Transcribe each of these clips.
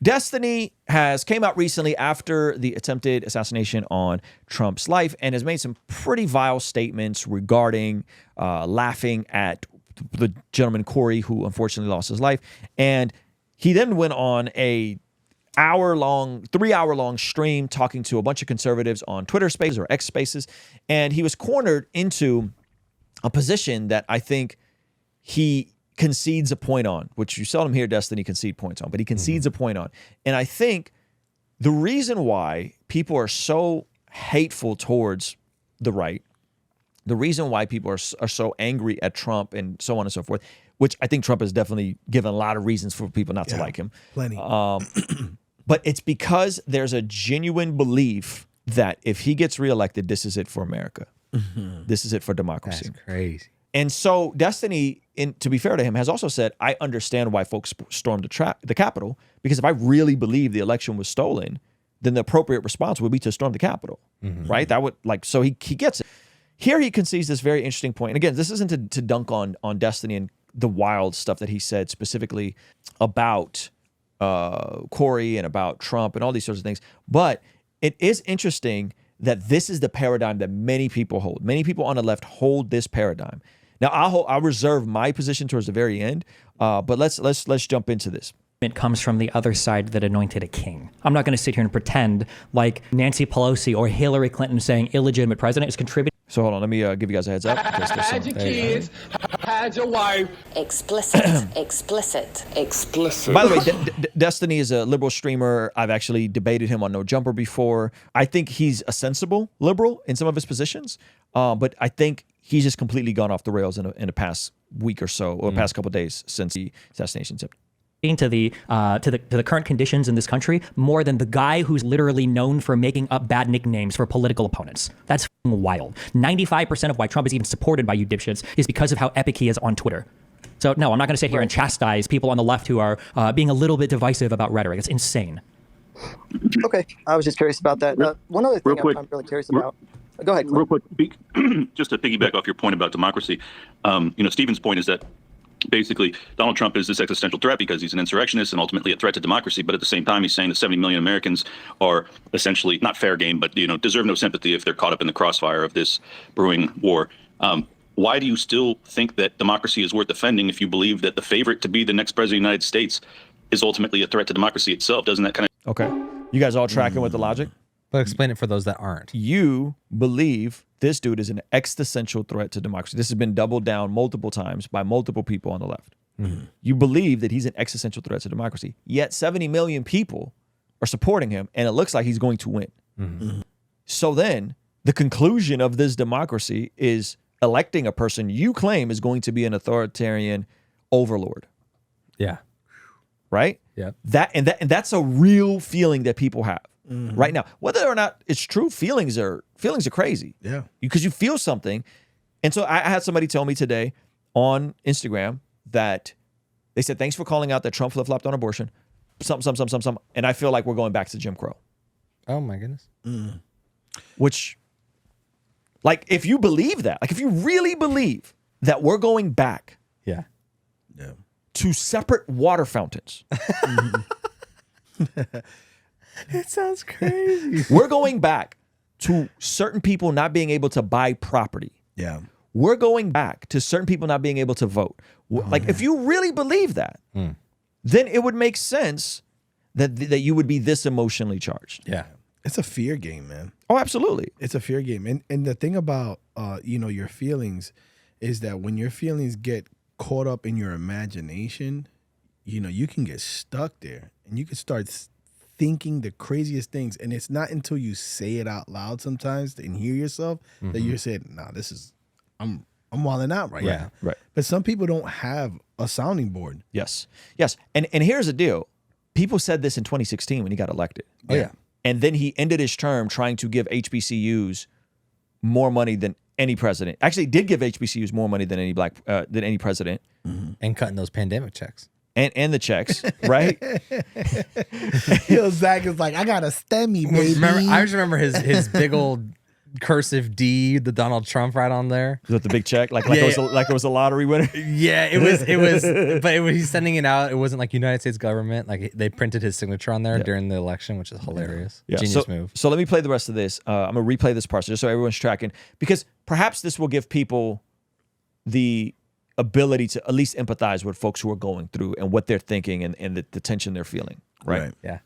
Destiny came out recently after the attempted assassination on Trump's life and has made some pretty vile statements regarding laughing at the gentleman Corey, who unfortunately lost his life. And he then went on a 3-hour-long stream talking to a bunch of conservatives on Twitter Spaces or X Spaces. And he was cornered into a position that I think he concedes a point on, which you seldom hear Destiny concede points on, but he concedes a point on. And I think the reason why people are so hateful towards the right, the reason why people are so angry at Trump and so on and so forth, which I think Trump has definitely given a lot of reasons for people not to like him. Plenty. But it's because there's a genuine belief that if he gets reelected, this is it for America. This is it for democracy. That's crazy. And so Destiny, to be fair to him, has also said, I understand why folks stormed the Capitol, because if I really believe the election was stolen, then the appropriate response would be to storm the Capitol, right? That would so he gets it. Here he concedes this very interesting point. And again, this isn't to dunk on Destiny and the wild stuff that he said specifically about Corey and about Trump and all these sorts of things. But it is interesting that this is the paradigm that many people hold. Many people on the left hold this paradigm. Now, I'll reserve my position towards the very end, but let's jump into this. It comes from the other side that anointed a king. I'm not going to sit here and pretend like Nancy Pelosi or Hillary Clinton saying illegitimate president is contributing. So hold on, let me give you guys a heads up. Had your kids, had your wife. Explicit. By the way, Destiny is a liberal streamer. I've actually debated him on No Jumper before. I think he's a sensible liberal in some of his positions, but I think he's just completely gone off the rails in the past week or so, or past couple of days since the assassination attempt. To the current conditions in this country more than the guy who's literally known for making up bad nicknames for political opponents. That's wild. 95% of why Trump is even supported by you dipshits is because of how epic he is on Twitter. So no, I'm not going to sit here and chastise people on the left who are being a little bit divisive about rhetoric. It's insane. Okay, I was just curious about that. One other thing I'm really curious about. Go ahead, Clint. Real quick, just to piggyback off your point about democracy, Stephen's point is that basically Donald Trump is this existential threat because he's an insurrectionist and ultimately a threat to democracy. But at the same time, he's saying that 70 million Americans are essentially not fair game, but deserve no sympathy if they're caught up in the crossfire of this brewing war. Why do you still think that democracy is worth defending if you believe that the favorite to be the next president of the United States is ultimately a threat to democracy itself? Doesn't that kind of... Okay. You guys all tracking with the logic? But explain it for those that aren't. You believe this dude is an existential threat to democracy. This has been doubled down multiple times by multiple people on the left. You believe that he's an existential threat to democracy, yet 70 million people are supporting him, and it looks like he's going to win. So then the conclusion of this democracy is electing a person you claim is going to be an authoritarian overlord. Yeah. Right? Yeah. That's a real feeling that people have. Right now, whether or not it's true, feelings are crazy. Yeah, because you feel something, and so I had somebody tell me today on Instagram that they said, "Thanks for calling out that Trump flip-flopped on abortion." Some, and I feel like we're going back to Jim Crow. Oh my goodness. Which, like, if you believe that, like, if you really believe that we're going back, yeah, to separate water fountains. It sounds crazy. We're going back to certain people not being able to buy property. Yeah. We're going back to certain people not being able to vote. If you really believe that, then it would make sense that you would be this emotionally charged. Yeah. It's a fear game, man. Oh, absolutely. It's a fear game. And the thing about, your feelings is that when your feelings get caught up in your imagination, you can get stuck there and you can start thinking the craziest things, and it's not until you say it out loud sometimes and hear yourself that you're saying, "Nah, I'm wilding out right now." Right. But some people don't have a sounding board. Yes. And here's the deal: people said this in 2016 when he got elected. Oh yeah. And then he ended his term trying to give HBCUs more money than any president. Actually, did give HBCUs more money than any president, and cutting those pandemic checks. And the checks, right? Zach is like, "I got a STEMI, baby." I just remember his big old cursive D, the Donald Trump right on there. With the big check, like it was a lottery winner. Yeah, it was, but he's sending it out. It wasn't like United States government. Like they printed his signature on there during the election, which is hilarious. Yeah. Genius move. So let me play the rest of this. I'm gonna replay this part just so everyone's tracking, because perhaps this will give people the ability to at least empathize with folks who are going through and what they're thinking and the tension they're feeling. Right. Yeah.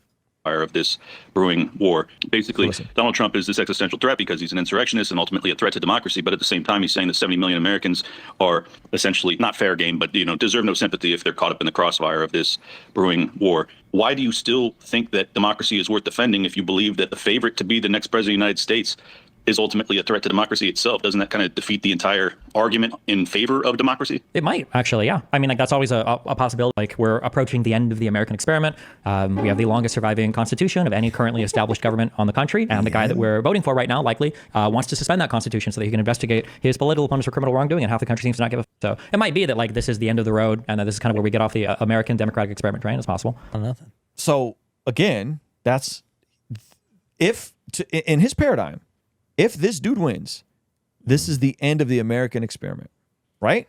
Of this brewing war. Basically, Donald Trump is this existential threat because he's an insurrectionist and ultimately a threat to democracy. But at the same time, he's saying that 70 million Americans are essentially not fair game, but deserve no sympathy if they're caught up in the crossfire of this brewing war. Why do you still think that democracy is worth defending if you believe that the favorite to be the next president of the United States is ultimately a threat to democracy itself? Doesn't that kind of defeat the entire argument in favor of democracy? It might, actually, yeah. I mean, like, that's always a possibility. Like, we're approaching the end of the American experiment. We have the longest surviving constitution of any currently established government on the country. And the guy that we're voting for right now likely wants to suspend that constitution so that he can investigate his political opponents for criminal wrongdoing, and half the country seems to not give a So it might be that, like, this is the end of the road and that this is kind of where we get off the American democratic experiment train. It's possible. Nothing. So, again, that's in his paradigm, if this dude wins, this is the end of the American experiment, right?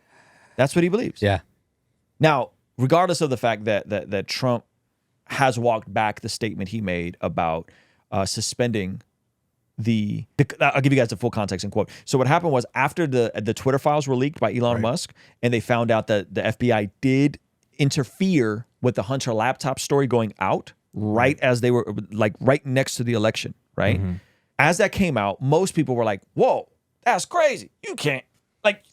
That's what he believes. Yeah. Now, regardless of the fact that Trump has walked back the statement he made about suspending I'll give you guys the full context and quote. So what happened was, after the Twitter files were leaked by Elon Musk, and they found out that the FBI did interfere with the Hunter laptop story going out right as they were, like, right next to the election, right? Mm-hmm. As that came out, most people were like, whoa, that's crazy. You can't, like,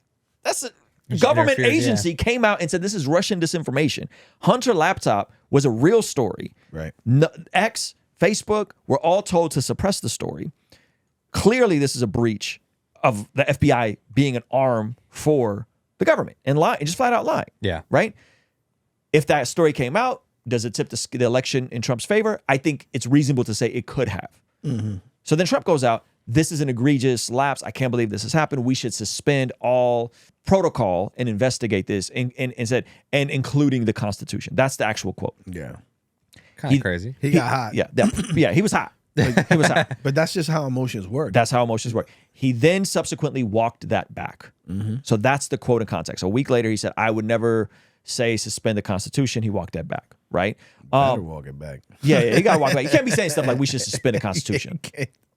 that's a government agency came out and said this is Russian disinformation. Hunter laptop was a real story. Right. X, Facebook were all told to suppress the story. Clearly, this is a breach of the FBI being an arm for the government and lying, and just flat out lying. Yeah. Right? If that story came out, does it tip the election in Trump's favor? I think it's reasonable to say it could have. Mm-hmm. So then Trump goes out, this is an egregious lapse. I can't believe this has happened. We should suspend all protocol and investigate this, and said, and including the Constitution. That's the actual quote. Yeah. Kind of crazy. He got hot. Yeah, he was hot. He was hot. But that's just how emotions work. That's how emotions work. He then subsequently walked that back. Mm-hmm. So that's the quote in context. A week later, he said, I would never say suspend the Constitution. He walked that back, right? Better walk it back. Yeah, he got to walk back. You can't be saying stuff like we should suspend the Constitution.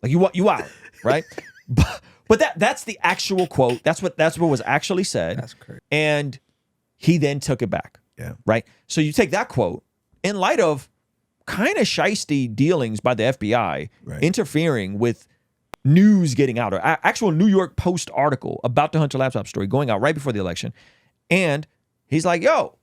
Like you out, right? But that's the actual quote. That's what was actually said. That's crazy. And he then took it back. Yeah. Right? So you take that quote in light of kind of shisty dealings by the FBI interfering with news getting out, or actual New York Post article about the Hunter laptop story going out right before the election. And he's like, yo,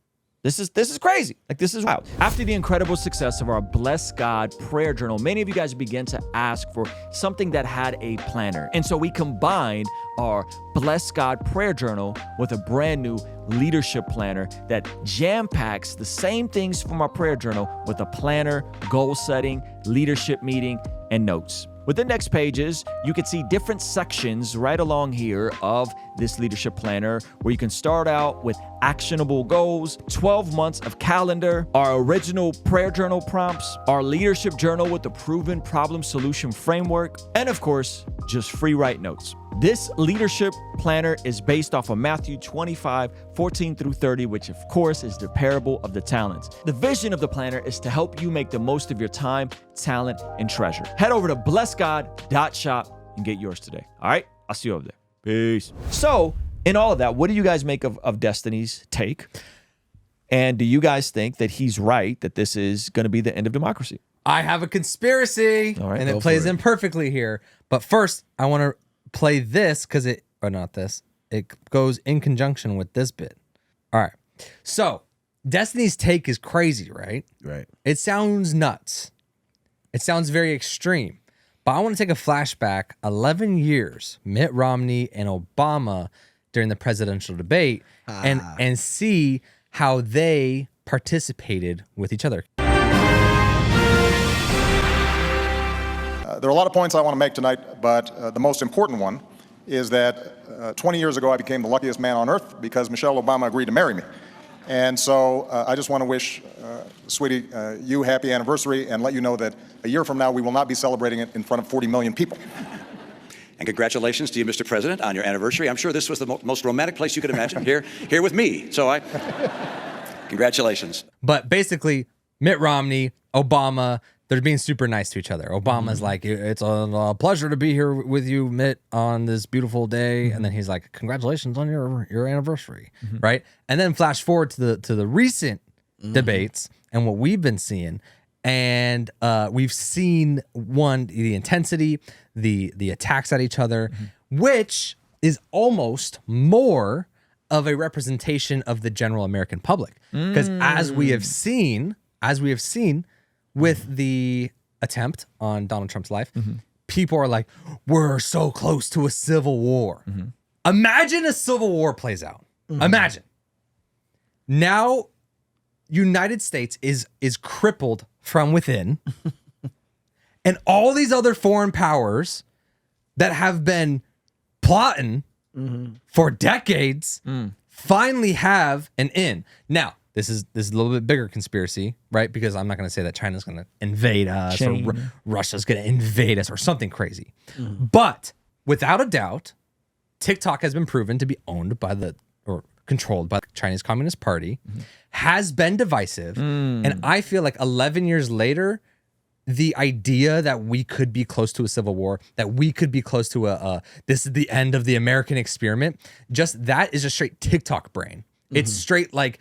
this is crazy. Like, this is wild. After the incredible success of our Bless God prayer journal, many of you guys began to ask for something that had a planner. And so we combined our Bless God prayer journal with a brand new leadership planner that jam-packs the same things from our prayer journal with a planner, goal setting, leadership meeting, and notes. With the next pages, you can see different sections right along here of this leadership planner, where you can start out with actionable goals, 12 months of calendar, our original prayer journal prompts, our leadership journal with the proven problem solution framework, and of course, just free write notes. This leadership planner is based off of Matthew 25:14-30, which of course is the parable of the talents. The vision of the planner is to help you make the most of your time, talent, and treasure. Head over to blessgod.shop and get yours today. All right, I'll see you over there. Peace. So, in all of that, what do you guys make of Destiny's take? And do you guys think that he's right, that this is going to be the end of democracy? I have a conspiracy, All right, and go it plays for it. in perfectly here. But first, I want to play this because it goes in conjunction with this bit. All right. So, Destiny's take is crazy, right? Right. It sounds nuts. It sounds very extreme. But I want to take a flashback 11 years, Mitt Romney and Obama during the presidential debate, and see how they participated with each other. There are a lot of points I want to make tonight, but the most important one is that 20 years ago I became the luckiest man on earth because Michelle Obama agreed to marry me. And so I just want to wish, sweetie, you happy anniversary and let you know that a year from now we will not be celebrating it in front of 40 million people. And congratulations to you, Mr. President, on your anniversary. I'm sure this was the most romantic place you could imagine, here with me. So congratulations. But basically, Mitt Romney, Obama, they're being super nice to each other. Obama's like, it's a pleasure to be here with you, Mitt, on this beautiful day. And then he's like, congratulations on your anniversary, right? And then flash forward to the recent debates and what we've been seeing. And we've seen the intensity, the attacks at each other, which is almost more of a representation of the general American public. Because as we have seen with the attempt on Donald Trump's life, people are like, we're so close to a civil war. Imagine a civil war plays out. Imagine. Now, United States is crippled from within, and all these other foreign powers that have been plotting for decades finally have an in. Now, this is a little bit bigger conspiracy, right? Because I'm not going to say that China's going to invade us or Russia's going to invade us or something crazy. But without a doubt, TikTok has been proven to be owned by or controlled by the Chinese Communist Party, has been divisive. And I feel like 11 years later, the idea that we could be close to a civil war, that we could be close to this is the end of the American experiment, just that is a straight TikTok brain. It's straight like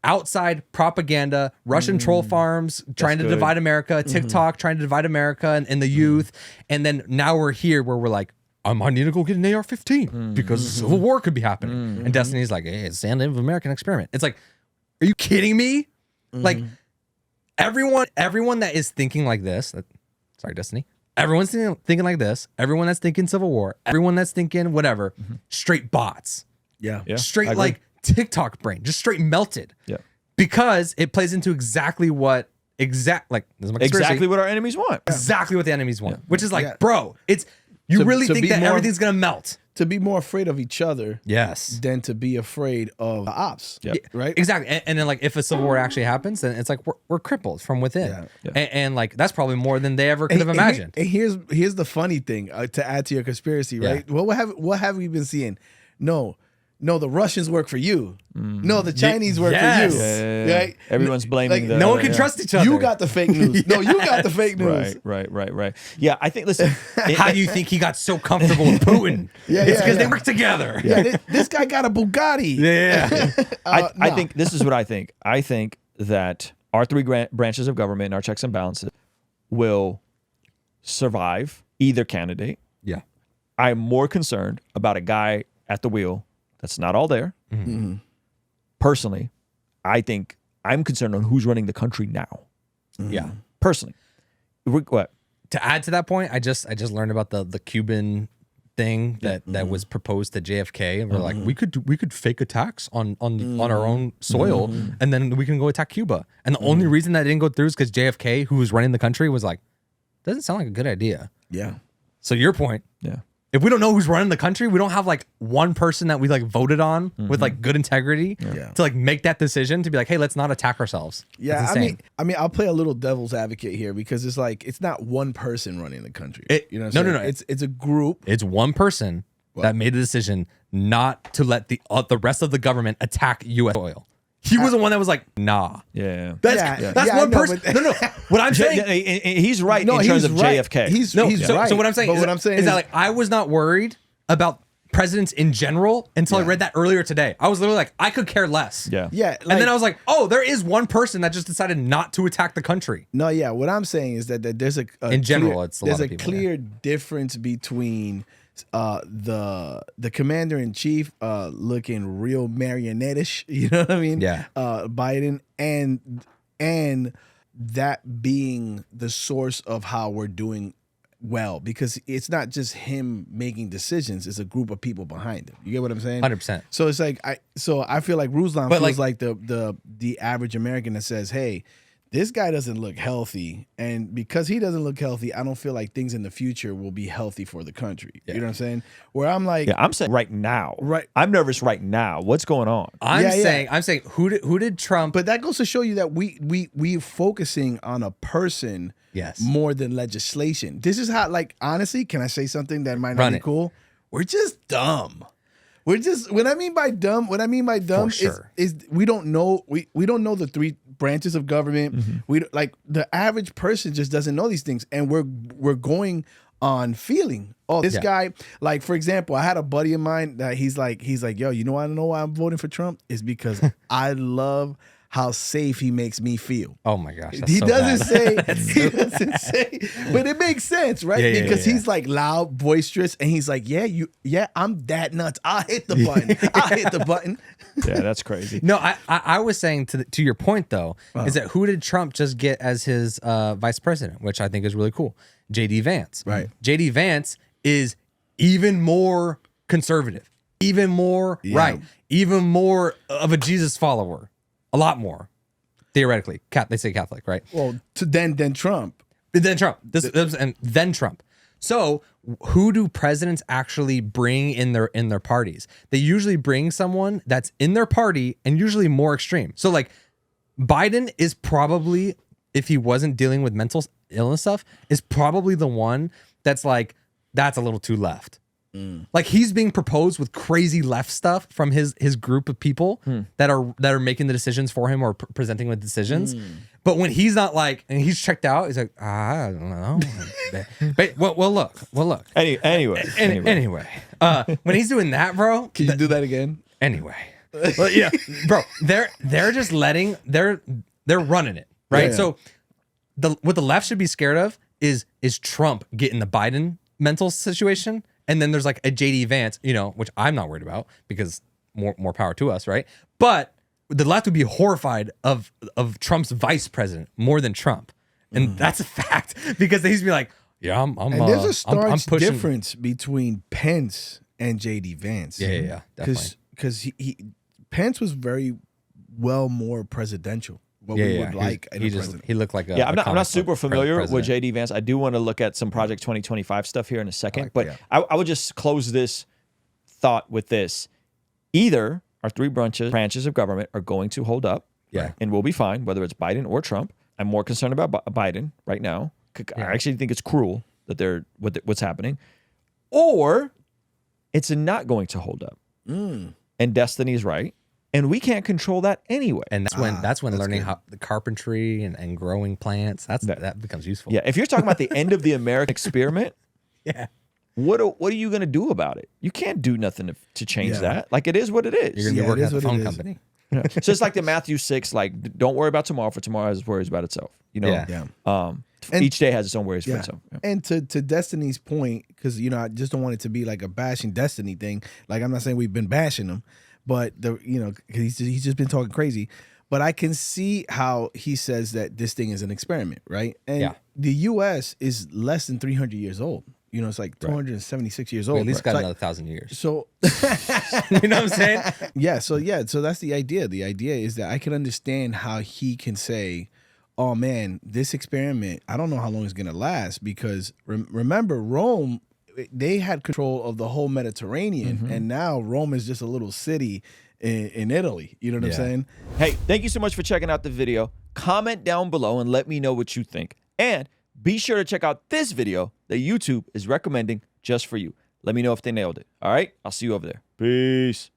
outside propaganda, Russian troll farms trying to divide America, TikTok trying to divide America and the youth. And then now we're here where we're like, I might need to go get an AR-15 because a civil war could be happening. And Destiny's like, hey, it's the end of the American experiment. It's like, are you kidding me? Like, everyone that is thinking like this, sorry, Destiny, everyone's thinking like this, everyone that's thinking civil war, everyone that's thinking whatever, straight bots. Yeah. Straight like TikTok brain, just straight melted. Yeah. Because it plays into exactly what this is my conspiracy. Exactly what our enemies want. Exactly what the enemies want. Which is like, bro, it's you really think that everything's gonna melt. To be more afraid of each other, yes, than to be afraid of the ops. Yep. Right? Exactly. And then like if a civil war actually happens, then it's like we're crippled from within. And like that's probably more than they ever could have imagined. And here's the funny thing to add to your conspiracy, right? What have we been seeing? No, the Russians work for you. No, the Chinese work for you. Right? Everyone's blaming no one can trust each other. You got the fake news. No, you got the fake news. Right. Yeah, I think, listen. How do you think he got so comfortable with Putin? It's because they work together. This guy got a Bugatti. I think this is what I think. I think that our three branches of government and our checks and balances will survive either candidate. Yeah. I'm more concerned about a guy at the wheel that's not all there. Personally, I think I'm concerned on who's running the country now. Yeah. Personally. What? To add to that point, I just learned about the Cuban thing that was proposed to JFK, and we're like, we could fake attacks on our own soil, and then we can go attack Cuba. And the only reason that didn't go through is because JFK, who was running the country, was like, doesn't sound like a good idea. Yeah. So your point. Yeah. If we don't know who's running the country, we don't have like one person that we like voted on with like good integrity to like make that decision to be like, hey, let's not attack ourselves. Yeah, I mean, I'll play a little devil's advocate here because it's like it's not one person running the country. No. It's a group. It's one person that made the decision not to let the rest of the government attack U.S. oil. He was the one that was like, nah. Yeah. That's one person. No. What I'm saying, he's right in terms of JFK. He's right. So what I'm saying is that like I was not worried about presidents in general until I read that earlier today. I was literally like, I could care less. Yeah. And then I was like, oh, there is one person that just decided not to attack the country. No, yeah. What I'm saying is that there's a in general, it's a lot of people, clear difference between the commander in chief looking real marionette-ish, you know what I mean? Yeah. Biden and that being the source of how we're doing well, because it's not just him making decisions; it's a group of people behind him. You get what I'm saying? 100%. So it's like I feel like Ruslan feels like the average American that says, "Hey, this guy doesn't look healthy, and because he doesn't look healthy, I don't feel like things in the future will be healthy for the country. You know what I'm saying? Where I'm like, Yeah, I'm saying right now. Right. I'm nervous right now. What's going on? I'm saying who did Trump? But that goes to show you that we're focusing on a person more than legislation. This is how, like, honestly, can I say something that might not be cool? We're just dumb. We're just, what I mean by dumb is we don't know we don't know the three branches of government. We like the average person just doesn't know these things, and we're going on feeling. Oh, this guy, like, for example, I had a buddy of mine that he's like, yo, you know, I don't know why I'm voting for Trump is because I love how safe he makes me feel. Oh my gosh, he doesn't say, but it makes sense, right? Because he's like loud, boisterous, and he's like, I'm that nuts. I'll hit the button. I'll hit the button. Yeah, that's crazy. No, I was saying to your point though, is that who did Trump just get as his vice president, which I think is really cool? JD Vance. Right. JD Vance is even more conservative, even more right, even more of a Jesus follower. A lot more, theoretically. They say Catholic, right? Well, then Trump. Then Trump. And then Trump. So, who do presidents actually bring in their parties? They usually bring someone that's in their party and usually more extreme. So, like, Biden is probably, if he wasn't dealing with mental illness stuff, is probably the one that's like, that's a little too left. Like, he's being proposed with crazy left stuff from his group of people that are making the decisions for him or presenting with decisions. But when he's not like, and he's checked out, he's like, I don't know. But well, look. Anyway, when he's doing that, bro, can you do that again? Anyway, well, yeah, bro, they're just letting they're running it, right? So what the left should be scared of is Trump getting the Biden mental situation. And then there's like a JD Vance, you know, which I'm not worried about because more power to us, right? But the left would be horrified of Trump's vice president more than Trump, and that's a fact because he's be like, yeah, I'm. And there's a stark difference between Pence and JD Vance. Yeah, because Pence was very well more presidential. What we would like in a president. He looked like a I'm not super familiar with JD Vance. I do want to look at some Project 2025 stuff here in a second, but I would just close this thought with this. Either our three branches of government are going to hold up, and we'll be fine, whether it's Biden or Trump. I'm more concerned about Biden right now. I actually think it's cruel that what's happening, or it's not going to hold up, and destiny is right. And we can't control that anyway. And that's when learning how the carpentry and growing plants, that becomes useful. Yeah. If you're talking about the end of the American experiment, what are you going to do about it? You can't do nothing to change that. Like, it is what it is. You're going to be working at the phone company. So it's like the Matthew 6, like, don't worry about tomorrow, for tomorrow has worries about itself. You know? And each day has its own worries for itself. Yeah. And to Destiny's point, because, you know, I just don't want it to be like a bashing Destiny thing. Like, I'm not saying we've been bashing them. But he's just been talking crazy. But I can see how he says that this thing is an experiment, right? And the U.S. is less than 300 years old. You know, it's like 276 years old. We at least got another 1,000 years. So, you know what I'm saying? So that's the idea. The idea is that I can understand how he can say, "Oh man, this experiment, I don't know how long it's gonna last," because remember, Rome, they had control of the whole Mediterranean, and now Rome is just a little city in Italy. You know what I'm saying? Hey, thank you so much for checking out the video. Comment down below and let me know what you think. And be sure to check out this video that YouTube is recommending just for you. Let me know if they nailed it. All right? I'll see you over there. Peace.